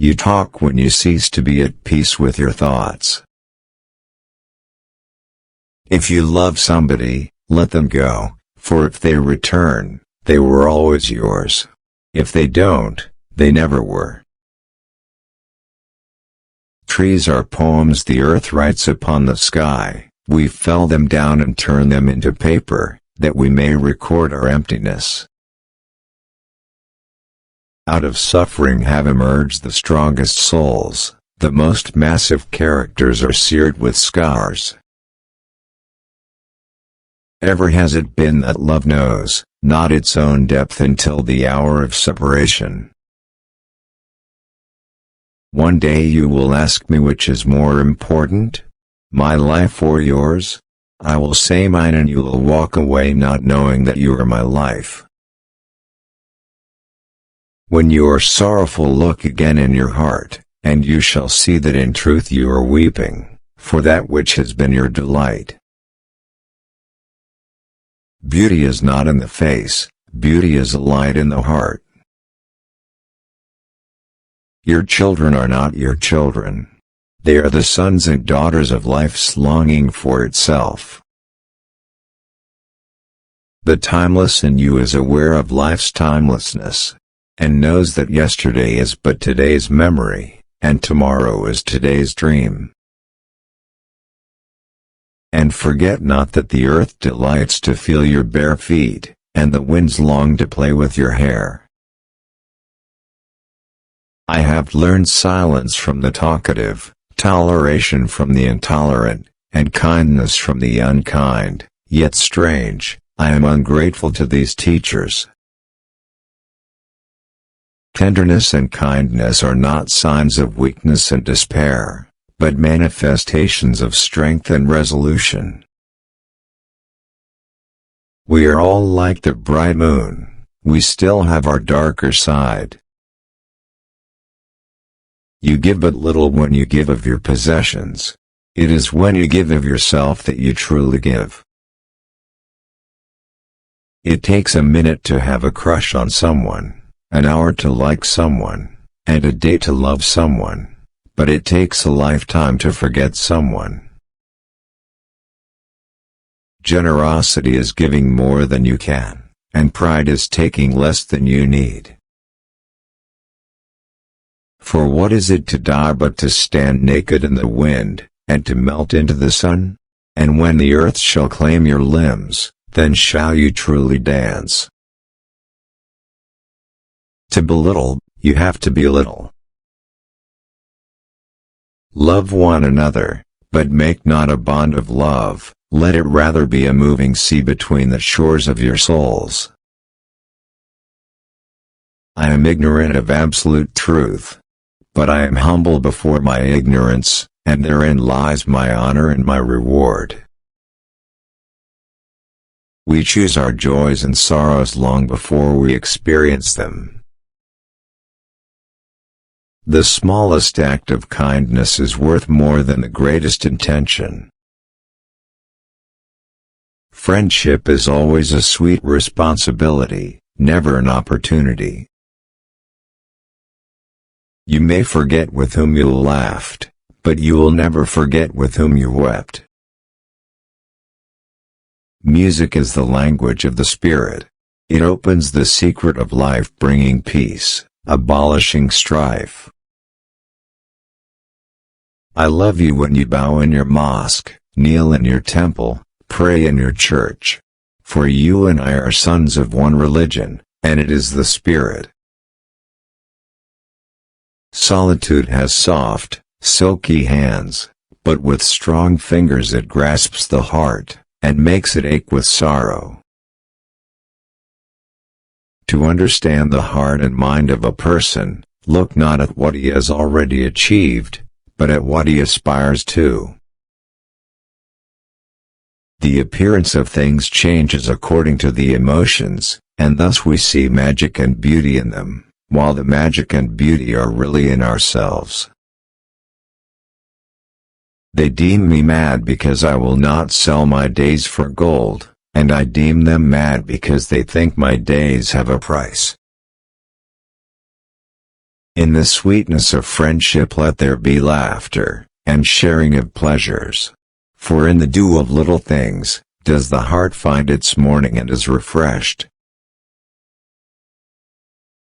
You talk when you cease to be at peace with your thoughts. If you love somebody, let them go, for if they return, they were always yours. If they don't, they never were. Trees are poems the earth writes upon the sky. We fell them down and turn them into paper, that we may record our emptiness. Out of suffering have emerged the strongest souls, the most massive characters are seared with scars. Ever has it been that love knows not its own depth until the hour of separation. One day you will ask me which is more important, my life or yours? I will say mine, and you will walk away not knowing that you are my life. When you are sorrowful, look again in your heart, and you shall see that in truth you are weeping, for that which has been your delight. Beauty is not in the face, beauty is a light in the heart. Your children are not your children. They are the sons and daughters of life's longing for itself. The timeless in you is aware of life's timelessness, and knows that yesterday is but today's memory, and tomorrow is today's dream. And forget not that the earth delights to feel your bare feet, and the winds long to play with your hair. I have learned silence from the talkative, toleration from the intolerant, and kindness from the unkind, yet strange, I am ungrateful to these teachers. Tenderness and kindness are not signs of weakness and despair, but manifestations of strength and resolution. We are all like the bright moon, we still have our darker side. You give but little when you give of your possessions. It is when you give of yourself that you truly give. It takes a minute to have a crush on someone, an hour to like someone, and a day to love someone, but it takes a lifetime to forget someone. Generosity is giving more than you can, and pride is taking less than you need. For what is it to die but to stand naked in the wind, and to melt into the sun? And when the earth shall claim your limbs, then shall you truly dance. To belittle, you have to be little. Love one another, but make not a bond of love, let it rather be a moving sea between the shores of your souls. I am ignorant of absolute truth, but I am humble before my ignorance, and therein lies my honor and my reward. We choose our joys and sorrows long before we experience them. The smallest act of kindness is worth more than the greatest intention. Friendship is always a sweet responsibility, never an opportunity. You may forget with whom you laughed, but you will never forget with whom you wept. Music is the language of the spirit. It opens the secret of life, bringing peace, abolishing strife. I love you when you bow in your mosque, kneel in your temple, pray in your church. For you and I are sons of one religion, and it is the spirit. Solitude has soft, silky hands, but with strong fingers it grasps the heart, and makes it ache with sorrow. To understand the heart and mind of a person, look not at what he has already achieved, but at what he aspires to. The appearance of things changes according to the emotions, and thus we see magic and beauty in them, while the magic and beauty are really in ourselves. They deem me mad because I will not sell my days for gold, and I deem them mad because they think my days have a price. In the sweetness of friendship let there be laughter, and sharing of pleasures. For in the dew of little things, does the heart find its morning and is refreshed.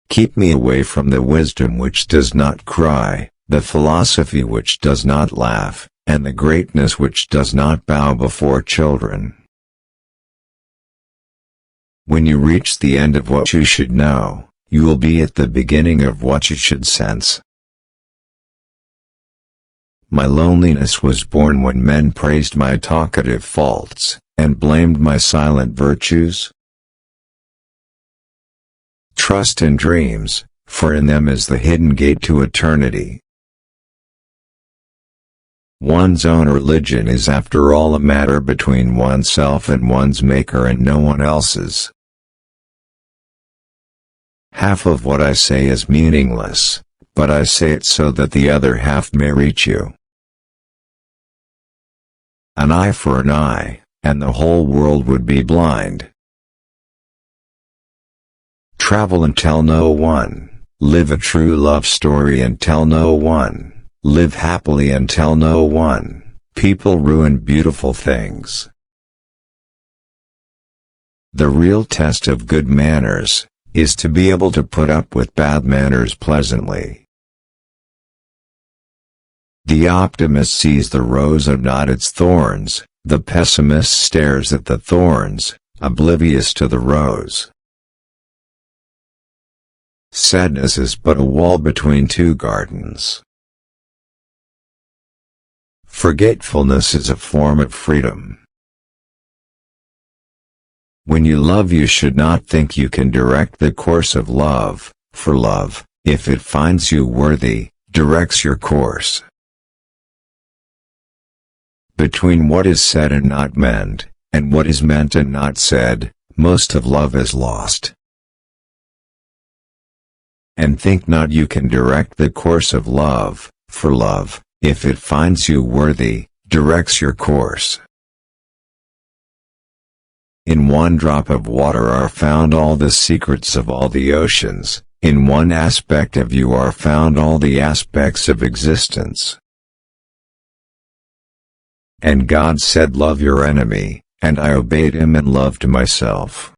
Keep me away from the wisdom which does not cry, the philosophy which does not laugh, and the greatness which does not bow before children. When you reach the end of what you should know, you will be at the beginning of what you should sense. My loneliness was born when men praised my talkative faults, and blamed my silent virtues. Trust in dreams, for in them is the hidden gate to eternity. One's own religion is after all a matter between oneself and one's maker and no one else's. Half of what I say is meaningless, but I say it so that the other half may reach you. An eye for an eye, and the whole world would be blind. Travel and tell no one, live a true love story and tell no one, live happily and tell no one, people ruin beautiful things. The real test of good manners is to be able to put up with bad manners pleasantly. The optimist sees the rose and not its thorns, the pessimist stares at the thorns, oblivious to the rose. Sadness is but a wall between two gardens. Forgetfulness is a form of freedom. When you love you should not think you can direct the course of love, for love, if it finds you worthy, directs your course. Between what is said and not meant, and what is meant and not said, most of love is lost. And think not you can direct the course of love, for love, if it finds you worthy, directs your course. In one drop of water are found all the secrets of all the oceans, in one aspect of you are found all the aspects of existence. And God said, love your enemy, and I obeyed him and loved myself.